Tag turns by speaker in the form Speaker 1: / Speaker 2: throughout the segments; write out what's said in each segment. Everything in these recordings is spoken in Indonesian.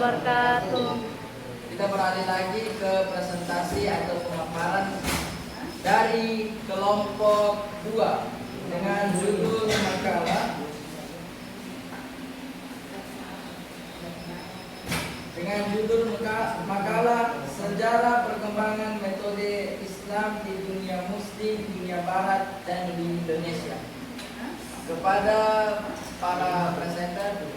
Speaker 1: wabarakatuh.
Speaker 2: Kita beralih lagi ke presentasi atau pemaparan dari kelompok 2 dengan judul makalah sejarah perkembangan metode Islam di dunia Muslim, dunia Barat, dan di Indonesia. Kepada para presenter,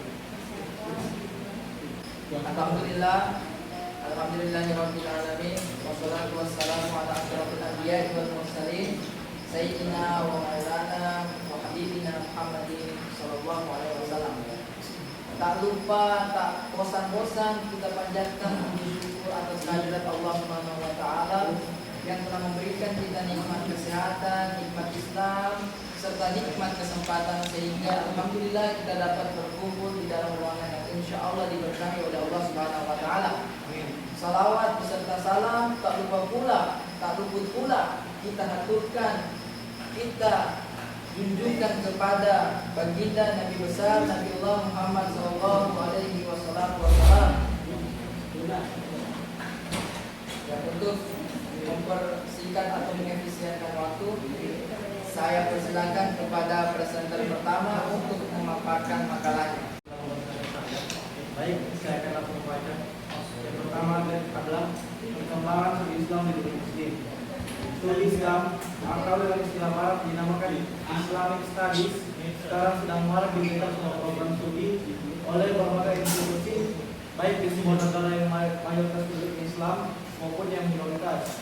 Speaker 2: Alhamdulillahirabbil alamin, wassalatu wassalamu ala asyrofil anbiya'i wal mursalin, sayyidina wa maulana wa habibina Muhammadin sallallahu alaihi wasallam. Tak lupa, tak bosan-bosan kita panjatkan puji syukur atas kehadirat Allah Subhanahu wa taala yang telah memberikan kita nikmat kesehatan, nikmat Islam, serta nikmat kesempatan sehingga alhamdulillah kita dapat berkumpul di dalam ruangan yang insya Allah diberkahi oleh Allah Subhanahu wa taala. Salawat beserta salam tak luput pula kita haturkan, kita junjungkan kepada baginda Nabi besar Nabi Allah Muhammad sallallahu alaihi wasallam. Dan untuk mempersingkat atau mengefisienkan waktu, saya persilakan kepada presenter pertama untuk memaparkan makalahnya.
Speaker 3: Baik, saya akan langsung membaca. Yang pertama adalah perkembangan studi Islam di dunia Muslim. Studi Islam atau dengan istilah Barat dinamakan Islamic Studies sekarang sedang marak diberikan semua program studi oleh berbagai institusi, baik di sebuah negara yang mayoritas penduduk Islam maupun yang minoritas.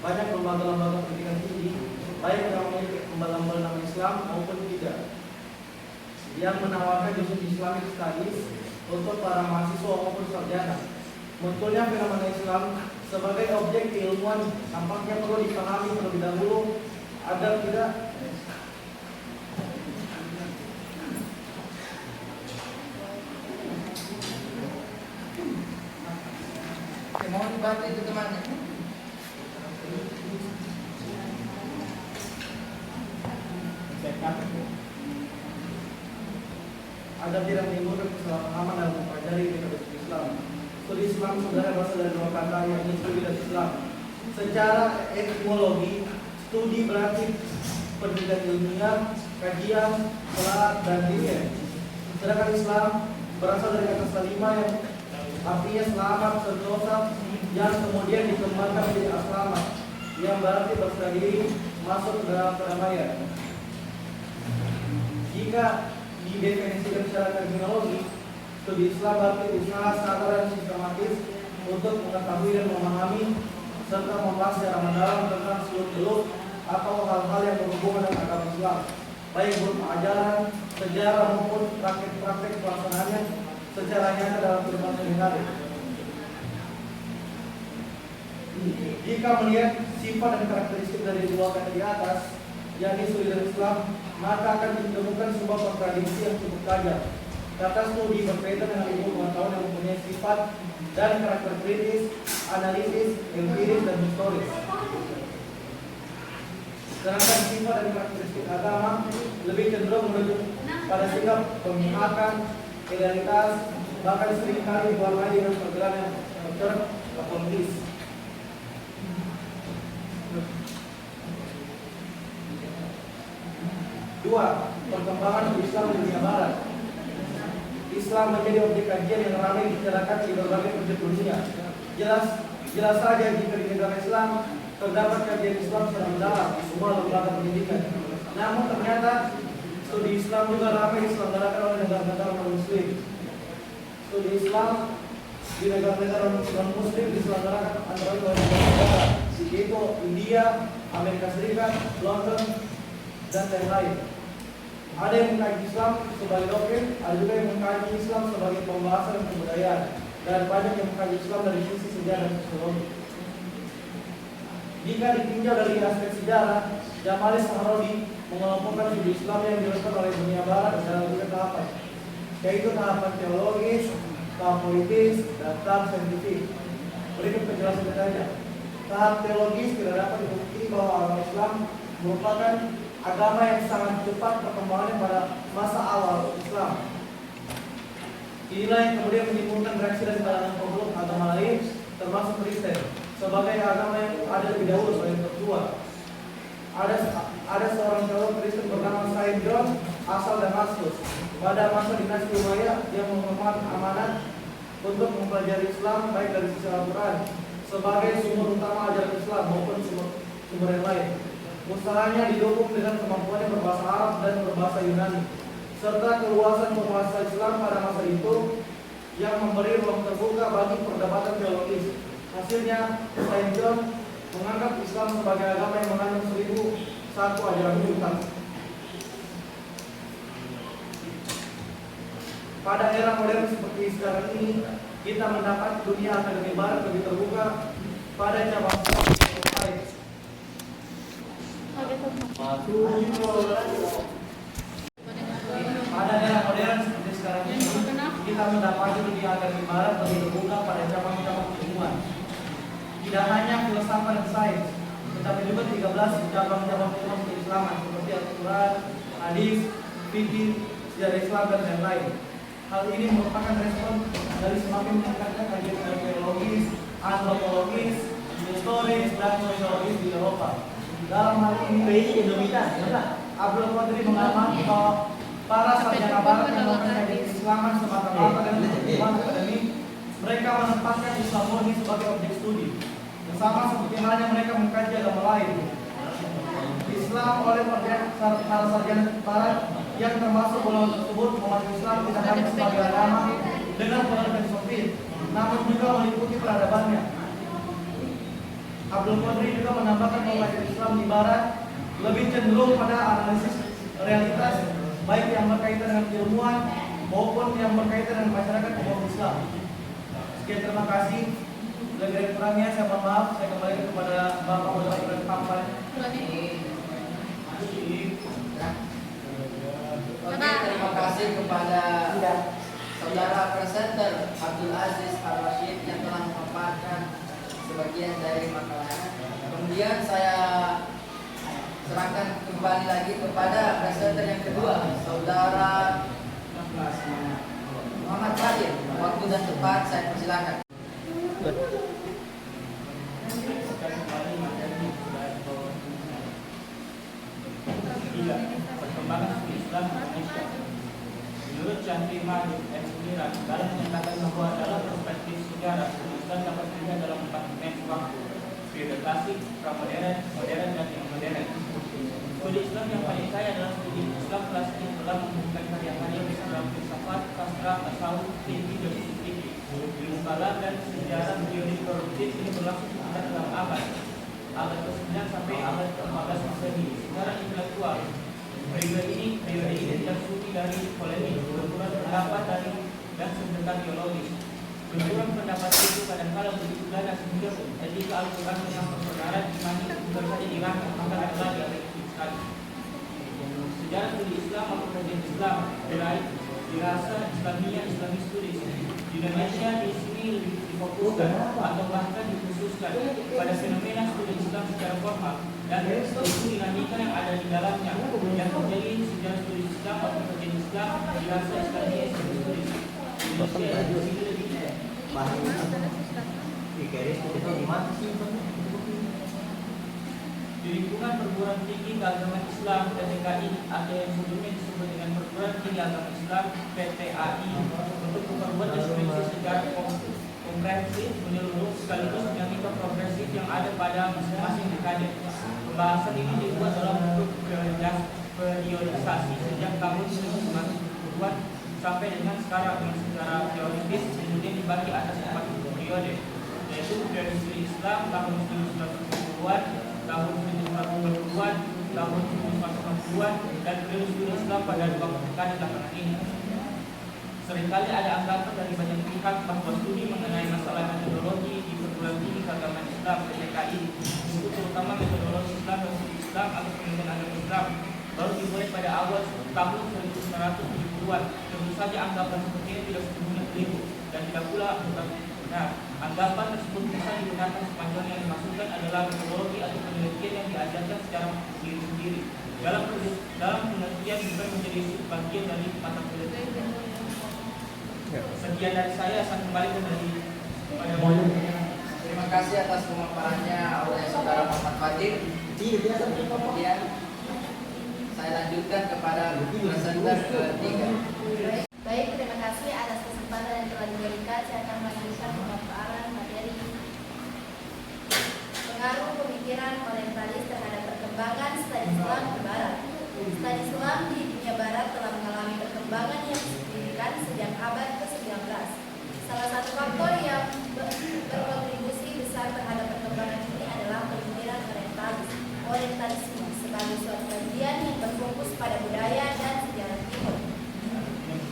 Speaker 3: Banyak lembaga-lembaga pendidikan tinggi, baik yang memiliki lembaga Islam maupun tidak, yang menawarkan jurusan Islamic Studies untuk para mahasiswa maupun sarjana. Munculnya fenomena Islam sebagai objek keilmuan tampaknya perlu dipahami terlebih dahulu agar tidak
Speaker 2: Mohon dibantu itu temannya.
Speaker 3: agar tidak menimbulkan kesalahpahaman dalam mempelajari metode Islam. Studi Islam sebenarnya berasal dari dua kata, yakni studi dan Islam. Secara etimologi, studi berarti pendidikan ilmiah, kajian, salat, dan zikir. Sedangkan Islam berasal dari kata salima yang artinya selamat, sentosa, yang kemudian dikembangkan menjadi aslamat, yang berarti berserah diri, masuk ke dalam kedamaian. Jika didefinisikan secara terminologi, studi Islam berarti usaha sadar dan sistematis untuk mengetahui dan memahami serta membahas secara mendalam tentang seluk-beluk atau hal-hal yang berhubungan dengan agama Islam, baik berupa ajaran, sejarah maupun praktek-praktek pelaksanaannya secara nyata dalam kehidupan sehari-hari. Jika melihat sifat dan karakteristik dari dua kata di atas, yakni studi dan Islam, maka akan ditemukan sebuah kontradiksi yang cukup tajam. Kata studi berkaitan dengan ilmu pengetahuan yang mempunyai sifat dan karakter kritis, analitis, empiris, dan historis. Sedangkan sifat dan karakteristik agama lebih cenderung menuju pada sikap pemihakan, idealitas, bahkan seringkali diwarnai dengan pergerakan yang terpolitis. Dua, perkembangan Islam di dunia Barat. Islam menjadi objek kajian yang ramai dibicarakan di berbagai penjuru dunia. Jelas saja jika di negara Islam terdapat kajian Islam secara mendalam di semua lembaga pendidikan. Namun ternyata studi Islam juga ramai diselenggarakan oleh negara-negara non-Muslim. Studi Islam di negara-negara non-Muslim diselenggarakan antara lain oleh negara, yaitu India, Amerika Serikat, London, dan lain-lain. Ada yang mengkaji Islam sebagai doktrin, ada juga yang mengkaji Islam sebagai pembahasan dan kebudayaan, dan banyak yang mengkaji Islam dari sisi sejarah dan sosiologi. Jika ditinjau dari aspek sejarah, Jamalis Sahrodi mengelompokkan studi Islam yang dilakukan oleh dunia Barat dalam tiga tahapan, yaitu tahapan teologis, tahap politis, dan tahap saintifik. Berikut penjelasan detailnya. Tahap teologis tidak dapat dibuktikan bahwa agama Islam merupakan agama yang sangat cepat perkembangannya pada masa awal Islam. Inilah yang kemudian menimbulkan reaksi dari kalangan pemeluk agama lain, termasuk Kristen. Sebagai agama yang ada lebih dahulu sebagai tertua, ada seorang teolog Kristen bernama Saint John asal Damaskus pada masa dinasti Umayyah yang mengemban amanat untuk mempelajari Islam baik dari sisi Al-Quran sebagai sumber utama ajaran Islam maupun sumber yang lain. Usahanya didukung dengan kemampuannya berbahasa Arab dan berbahasa Yunani serta keluasan penguasa Islam pada masa itu yang memberi ruang terbuka bagi perdebatan teologis. Hasilnya, Saint John menganggap Islam sebagai agama yang mengandung 1001 ajaran Tuhan. Pada era modern seperti sekarang ini, kita mendapat dunia akademi barat lebih terbuka pada cabang lain. Pada era modern seperti sekarang ini, kita mendapati dunia akademi barat lebih terbuka pada cabang-cabang ilmuwan. Tidak hanya filsafat dan sains, tetapi juga 13 cabang-cabang ilmu keislaman seperti Al-Quran, hadis, fikih, sejarah Islam dan lain-lain. Hal ini merupakan respon dari semakin meningkatnya kajian teologis, antropologis, historis, dan sosiologis di Eropa. Dalam hal ini, Abdul Qadir mengamati bahwa para sarjana barat yang mempelajari keislaman semata-mata dan kehidupan akademik, mereka menempatkan Islam murni sebagai objek studi. Sama seperti halnya mereka mengkaji agama lain. Islam oleh para sarjana barat yang termasuk golongan tersebut memandang Islam tidak hanya sebagai agama dengan pengertian sempit, namun juga meliputi peradabannya. Abdul Qadir juga menambahkan bahwa Islam di Barat lebih cenderung pada analisis realitas baik yang berkaitan dengan ilmuwan maupun yang berkaitan dengan masyarakat umum Islam. Sekian, terima kasih. Lebih kurangnya saya mohon maaf. Saya kembali kepada Bapak Moderator Kampan.
Speaker 2: Oke, terima kasih kepada saudara presenter Abdul Aziz Ar-Rashid yang telah memaparkan sebagian dari makalahnya. Kemudian saya serahkan kembali lagi kepada presenter yang kedua, saudara Muhammad Fadil. Waktu dan tempat saya persilakan.
Speaker 1: Perkembangan Islam Indonesia. Menurut Syahri Ma'ruf dan Sumiran, dalam menyatakan bahwa dalam perspektif sejarah, Islam dapat dilihat dalam 4 dimensi waktu: periode klasik, pramodern, modern, dan neomodern. Studi Islam yang paling kaya adalah studi Islam klasik yang telah menghubungkan karya-karya dalam filsafat, sastra, tasawuf, fikih, dan fikih. Ilmu kalam dan sejarah teori produktif ini berlangsung sekitar dalam abad ke-9 sampai abad ke-14 Masehi. Secara intelektual, periode ini tidak suci dari polemik, benturan pendapat dari dan sengketa teologis. Benturan pendapat itu kadang-kala begitu ganas sehingga etika Al-Quran tentang persaudara imani bukan saja dirangkap, maka ada lagi efektif sekali. Sejarah studi Islam atau kajian Islam dirasa Islamiyah Islami Studies. Di Indonesia di sini lebih difokuskan atau bahkan dikhususkan pada fenomena studi Islam secara formal dan isu dinamika yang ada di dalamnya yang terjadi sejarah studi Islam atau kajian Islam dirasa Islamiyah Islami Studies. Indonesia di sini lebih di lingkungan perguruan tinggi keagamaan Islam PTKI atau yang sebelumnya disebut dengan perguruan tinggi agama Islam PTAI untuk memperbuat deskripsi secara komprehensif menyeluruh sekaligus dinamika progresif yang ada pada masing-masing dekade. Pembahasan ini dibuat dalam bentuk periodisasi sejak tahun 1990-an sampai dengan sekarang dengan secara teoritis kemudian dibagi atas 4 periode, yaitu periode studi Islam tahun 1990-an, tahun 1990-an, tahun 1980-an, dan periode studi Islam pada 2 dekade belakangan ini. Seringkali ada anggapan dari banyak pihak bahwa studi mengenai masalah metodologi di perguruan tinggi keagamaan Islam PTKI, itu terutama metodologi Islam dan studi Islam atau penelitian agama Islam, baru dimulai pada awal tahun 1970-an. Tentu saja anggapan seperti ini tidak sepenuhnya keliru dan tidak pula bukan benar. Anggapan tersebut bisa digunakan sepanjang yang dimaksudkan adalah metodologi atau penelitian yang diajarkan secara sendiri-sendiri. Dalam penelitian bukan menjadi bagian dari mata kuliah. Sekian dari saya kembali kepada
Speaker 2: Terima kasih atas pemaparannya oleh Saudara Muhammad Fatih. Kemudian saya lanjutkan kepada presenter ketiga.
Speaker 4: Baik, terima kasih atas kesempatan yang telah diberikan. Saya akan melanjutkan pemaparan materi pengaruh pemikiran orientalis terhadap perkembangan studi Islam di Barat. Studi Islam di dunia Barat telah mengalami perkembangan yang signifikan sejak abad ke-19. Salah satu faktor yang berkontribusi besar terhadap perkembangan ini adalah pemikiran orientalisme sebagai suatu kajian yang berfokus pada budaya dan sejarah Timur,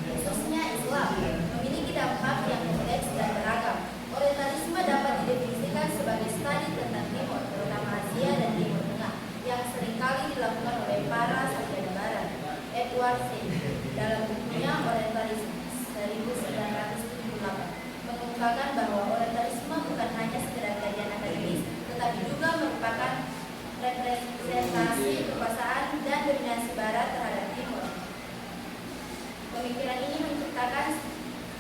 Speaker 4: khususnya Islam, memiliki dampak yang kompleks dan beragam. Orientalisme dapat didefinisikan sebagai studi tentang Timur, terutama Asia dan Timur Tengah, yang seringkali dilakukan oleh para sarjana Barat. Edward Said dalam bukunya Orientalisme 1978 mengungkapkan bahwa orientalisme bukan hanya sekedar kajian akademis, tetapi juga merupakan representasi kekuasaan dan dominasi Barat terhadap Timur. Pemikiran ini menciptakan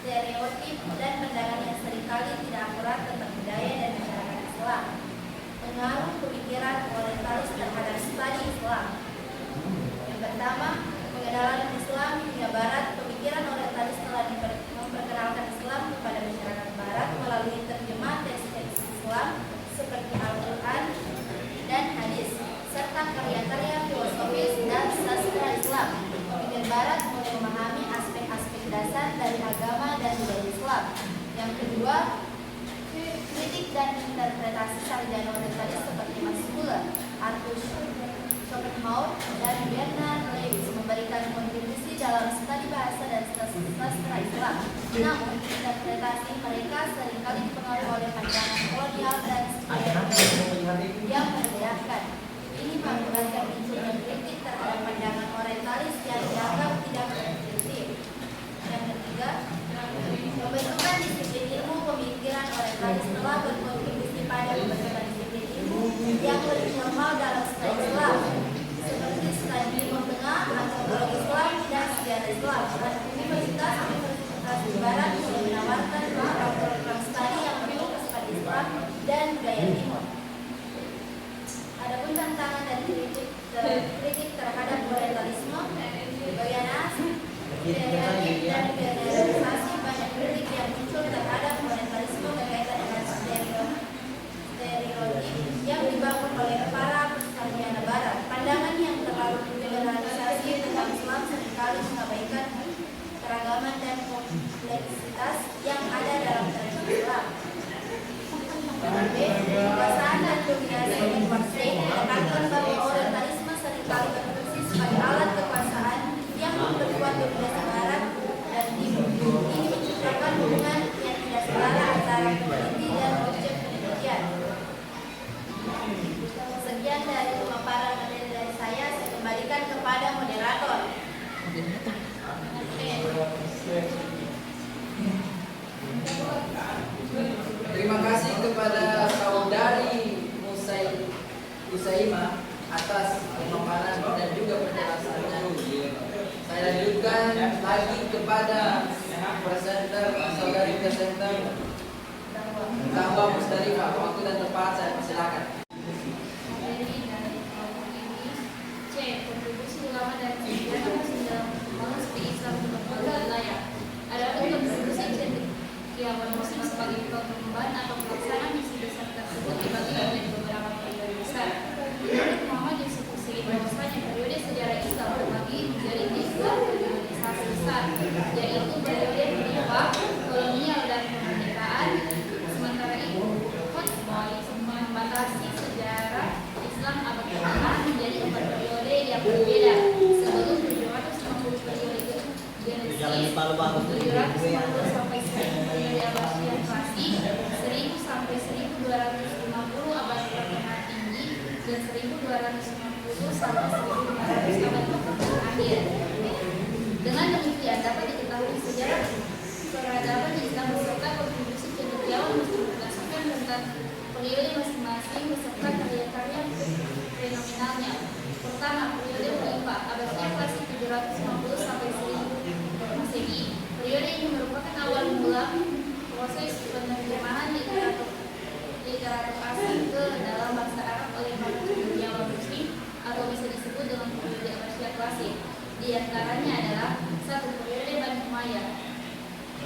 Speaker 4: stereotip dan pandangan yang seringkali tidak akurat tentang budaya dan masyarakat Islam. Pengaruh pemikiran orientalis terhadap studi Islam. Yang pertama, pengenalan Islam di dunia Barat. Pemikiran orientalis telah memperkenalkan Islam kepada masyarakat Barat melalui terjemah teks-teks Islam seperti Al-Quran dan hadis, serta karya-karya filosofis dan sastra Islam. Pemikir Barat mulai memahami aspek-aspek dasar dari agama dan budaya Islam. Yang kedua, kritik dan interpretasi sarjana orientalis seperti Max Muller, Arthur Schopenhauer, dan Bernard Lewis memberikan kontribusi dalam studi bahasa dan sastra Islam. Namun, interpretasi mereka seringkali dipengaruhi oleh pandangan kolonial dan yang membedakan. Ini mengakibatkan munculnya kritik terhadap pandangan orientalis yang dianggap tidak objektif. Yang ketiga, pembentukan disiplin ilmu pemikiran orientalis telah berkontribusi pada pembentukan disiplin ilmu yang lebih formal dalam studi Islam, seperti studi Timur Tengah, antropologi Islam, dan sejarah Islam. Universitas di Barat mulai menawarkan program studi yang penuh kepada Islam dan budaya Timur. Adapun tantangan dan kritik terhadap orientalisme, stereotip dan generalisasi. Banyak kritik yang muncul terhadap orientalisme berkaitan dengan stereotip yang dibangun oleh para sarjana Barat. Pandangan yang terlalu generalisasi tentang Islam seringkali mengabaikan keragaman dan kompleksitas yang ada dalam tradisi Islam. Kekuasaan dan dominasi. Edward Said menekankan bahwa orientalisme seringkali berfungsi sebagai alat kekuasaan yang memperkuat dominasi Barat dan Timur. Ini menciptakan hubungan yang tidak setara antara peneliti dan objek penelitian. Sekian dari pemaparan materi dari saya kembalikan kepada moderator.
Speaker 2: Terima kasih kepada Saudari Usaimah atas pemaparan dan juga penjelasannya. Saya lanjutkan lagi kepada Saudari presenter Zahwa Mustalifah. Waktu dan tempat saya persilakan.
Speaker 4: Materi dari kelompok ini C. Kontribusi ulama dan sejarah dalam membangun studi Islam di berbagai wilayah. Adapun kontribusi cendekiawan Muslim sebagai pengemban atau pelaksanaan misi besar tersebut dibagi menjadi beberapa periode besar. Menurut Muhammad Yusuf Hussein, bahwasanya periode sejarah Islam terbagi menjadi tiga periodisasi besar, yaitu periode khilafah, kolonial, dan kemerdekaan. Sementara itu, Hotboy membatasi sejarah Islam abad pertama menjadi 4 periode yang berbeda. Sebelum 750 periode Genesis, 750 sampai 1000 periode Abbasiyah klasik, 1000 sampai 1250 abad pertengahan tinggi, dan 1250 sampai 1500 abad pertengahan akhir. Dengan demikian dapat diketahui sejarah peradaban Islam beserta kontribusi cendekiawan Muslim berdasarkan tentang periode masing-masing beserta karya-karya fenomenalnya. Pertama, periode Khalifah abadiyah klasik 750 sampai 1000 Masehi. Periode ini merupakan awal mula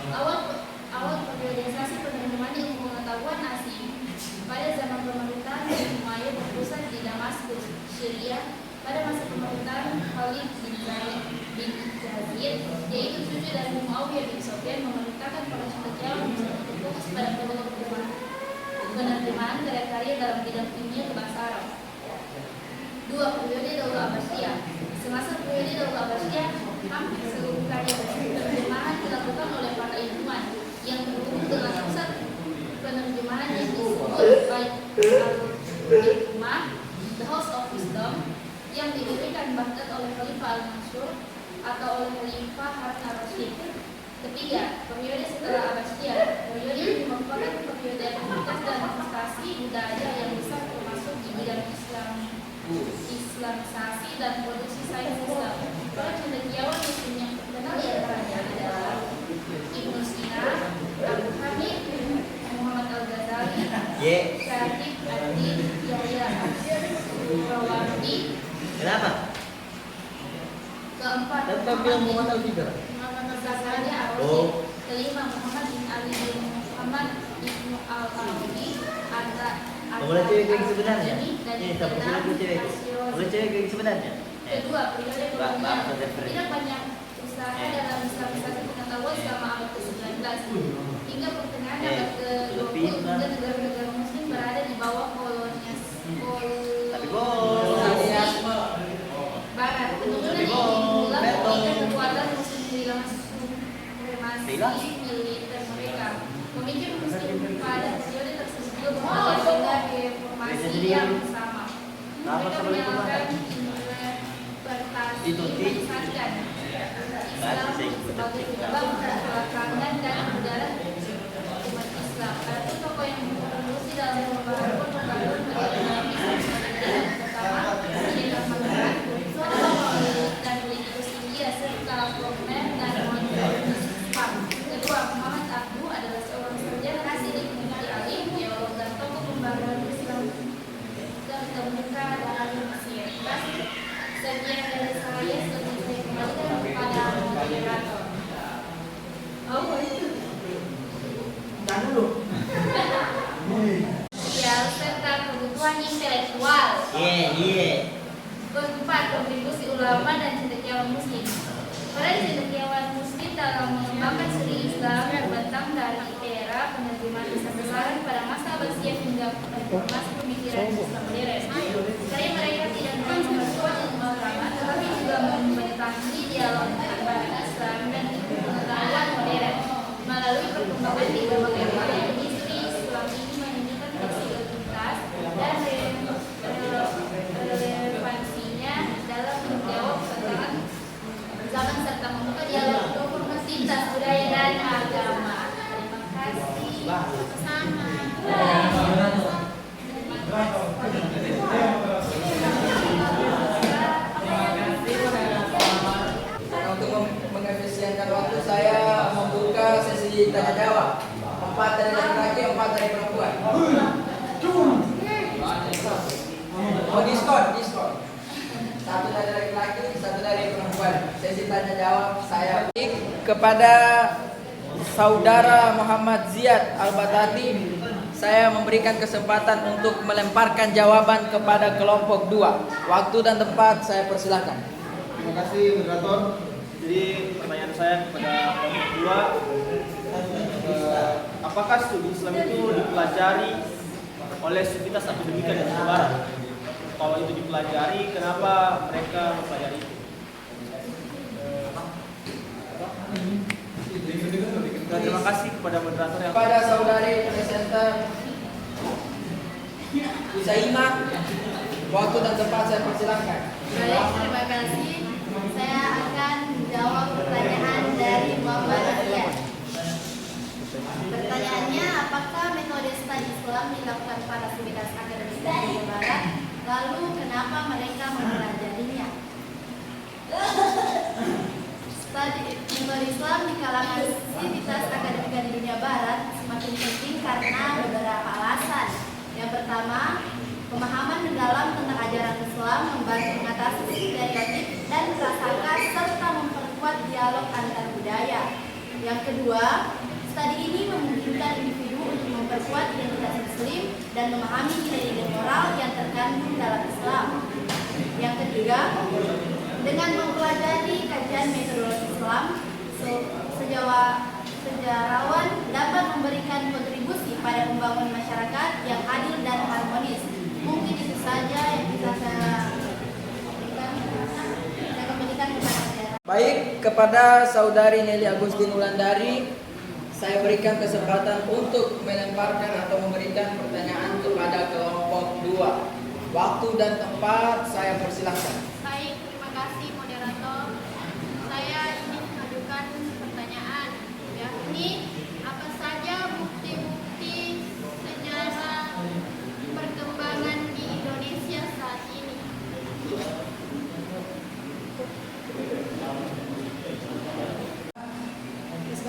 Speaker 5: Awal periodisasi penerimaan ilmu pengetahuan asing pada zaman pemerintahan Nabi Umayyah berpusat di Damaskus, Syria pada masa pemerintahan Khalid bin Yazid, yaitu cucu dari Muawiyah bin Sufyan, memerintahkan para cendekiawan untuk fokus pada penerimaan karya-karya dalam bidang ilmiah ke bangsa Arab. 2. Periode Daulah Abbasiyah. Semasa periode Daulah Abbasiyah, hampir seluruh karya penerjemahan dilakukan oleh para ilmuwan yang terhubung dengan pusat penerjemahan yang disebut Bait al-Hikmah, The House of Wisdom, yang didirikan Baghdad oleh Khalifah al-Mansur atau oleh Khalifah Harun al-Rasyid. 3. Periode setelah Abbasiyah. Periode ini merupakan periode aktivitas dan investasi budaya yang besar termasuk di bidang Islamisasi dan produksi sains Islam. Para cendekiawan muslim yang terkenal diantaranya adalah Ibnu Sina, Abu Hamid, Muhammad Al-Ghazali, Syarif ad-Din, Yahya al-Rawardi.
Speaker 6: Kenapa?
Speaker 5: Keempat,
Speaker 6: Muhammad Al-Ghazali.
Speaker 5: Al-Rasyid. Kelima, Muhammad bin Ali bin Muhammad Ibnu Al-Arabi
Speaker 6: Mulai cewek yang sebenarnya.
Speaker 5: dan
Speaker 6: Ini tak boleh cewek. Mulai cewek yang sebenarnya.
Speaker 5: Kedua, periode kolonial. Tidak banyak usaha dalam Islamisasi pengetahuan selama abad ke-19 hingga pertengahan abad ke-20 hingga negara-negara muslim berada di bawah kolonialisme barat. Penurunan ini dimulai ketika kekuatan muslim hilang supremasi militer mereka. Pemikir muslim pada periode tersebut juga mengadakan reformasi yang sama. Mereka menyalahkan interpretasi menyesatkan Islam sebagai penyebab kebelakangan dan kemudaran umat Islam. Adapun tokoh yang berkontribusi dalam perubahan mengenai Islam yang pertama Syekh Ahmad Khan dan politikus India serta Prof. dan Mohamed Islam. Kedua, Muhammad Abdu adalah seorang sarjana asli di alim, geolog dan tokoh pembangunan Islam terkemuka dalam Mesir. Sekian dari saya, sebelum saya kembalikan kepada moderator.
Speaker 3: Dan dulu.
Speaker 5: Sosial serta kebutuhan intelektual. Keempat, kontribusi ulama dan cendekiawan muslim. Para cendekiawan muslim dalam mengembangkan seni Islam terbentang dari era penerjemahan Islam besaran pada masa Abbasiyah hingga reformasi pemikiran Islam modern. Karya mereka tidak hanya memperkuat ilmu agama, tetapi juga membatasi dialog antara Islam dan ilmu pengetahuan modern. Melalui perkembangan di berbagai area industri, Islam ini menunjukkan fleksibilitas dan relevansinya dalam menjawab tantangan zaman serta membuka dialog untuk lintas budaya dan agama. Terima kasih. Sama.
Speaker 2: Untuk mengefisienkan waktu, saya membuka sesi tanya jawab. 4 dari laki-laki, 4 dari perempuan. Oh, diskon. 1 dari laki-laki, 1 dari perempuan. Sesi tanya jawab saya kepada Saudara Muhammad Ziyad Al-Batati. Saya memberikan kesempatan untuk melemparkan jawaban kepada kelompok 2. Waktu dan tempat saya persilahkan.
Speaker 3: Terima kasih moderator. Jadi pertanyaan saya kepada kelompok 2, apakah studi Islam itu dipelajari oleh sivitas akademika di Indonesia Barat? Kalau itu dipelajari, kenapa mereka mempelajari itu? Terima kasih kepada moderator yang
Speaker 2: Kepada saudari presenter Usaimah, waktu dan tempat saya persilahkan.
Speaker 4: Baik, terima kasih. Saya akan jawab pertanyaan dari Bapak Rakyat. Pertanyaannya, apakah metode studi Islam dilakukan para sivitas akademis dari Barat? Lalu kenapa mereka mempelajarinya? Studi metode Islam di kalangan sivitas akademika di dunia Barat semakin penting karena beberapa alasan. Yang pertama, pemahaman mendalam tentang ajaran Islam membantu mengatasi stereotip dan prasangka serta memperkuat dialog antar budaya. Yang kedua, studi ini memungkinkan individu untuk memperkuat identitas Muslim dan memahami nilai-nilai moral yang terkandung dalam Islam. Yang ketiga, dengan mempelajari kajian metodologi Islam, sejarawan dapat memberikan kontribusi pada membangun masyarakat yang adil dan harmonis. Mungkin itu saja yang bisa saya kembalikan kepada saudara.
Speaker 2: Baik, kepada saudari Nelly Agustin Wulandari, saya berikan kesempatan untuk melemparkan atau memberikan pertanyaan kepada kelompok 2. Waktu dan tempat saya persilahkan.
Speaker 5: Baik, terima kasih moderator. Saya ingin mengajukan pertanyaan, yakni apa saja bukti-bukti sejarah perkembangan di Indonesia saat ini?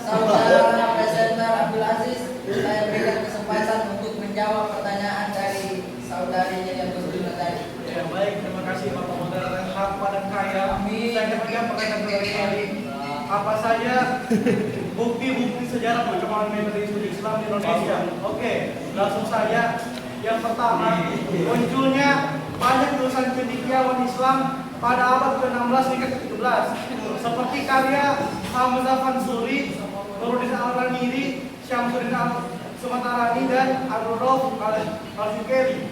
Speaker 2: Saudara presenter Abdul Aziz, saya berikan kesempatan untuk menjawab pertanyaan dari saudari Nelly Agustin Wulandari.
Speaker 3: Ya, baik, terima kasih Bapak Moderator yang hak padan kaya.
Speaker 2: Amin.
Speaker 3: Saya akan menjawab pertanyaan dari apa saja bukti-bukti sejarah perkembangan metode studi Islam di Indonesia. Oke, langsung saja. Yang pertama, munculnya banyak tulisan cendekiawan Islam pada abad ke-16 hingga ke-17, seperti karya Hamzah Fansuri, Nuruddin Al-Ramiri, Syamsuddin Al-Sumatarani, dan Abdul Al-Zukeri.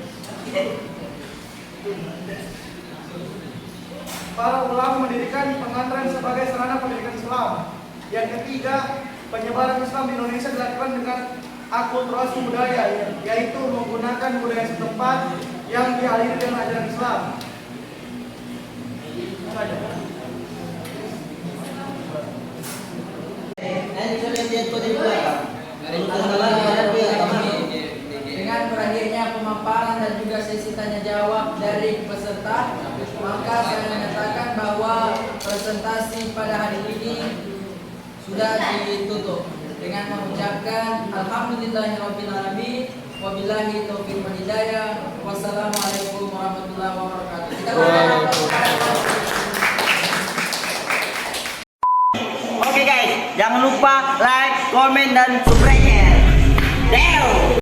Speaker 3: Para ulama mendirikan pesantren sebagai sarana pendidikan Islam. Yang ketiga, penyebaran Islam di Indonesia dilakukan dengan akulturasi budaya, yaitu menggunakan budaya setempat yang dialiri dengan ajaran Islam.
Speaker 2: Dengan berakhirnya pemaparan dan juga sesi tanya jawab dari peserta, maka saya menyatakan bahwa presentasi pada hari ini sudah ditutup dengan mengucapkan alhamdulillahirabbil alamin wabillahi taufiq wal hidayah. Wassalamualaikum warahmatullahi wabarakatuh.
Speaker 6: Oke guys, jangan lupa like, komen, dan subscribe-nya.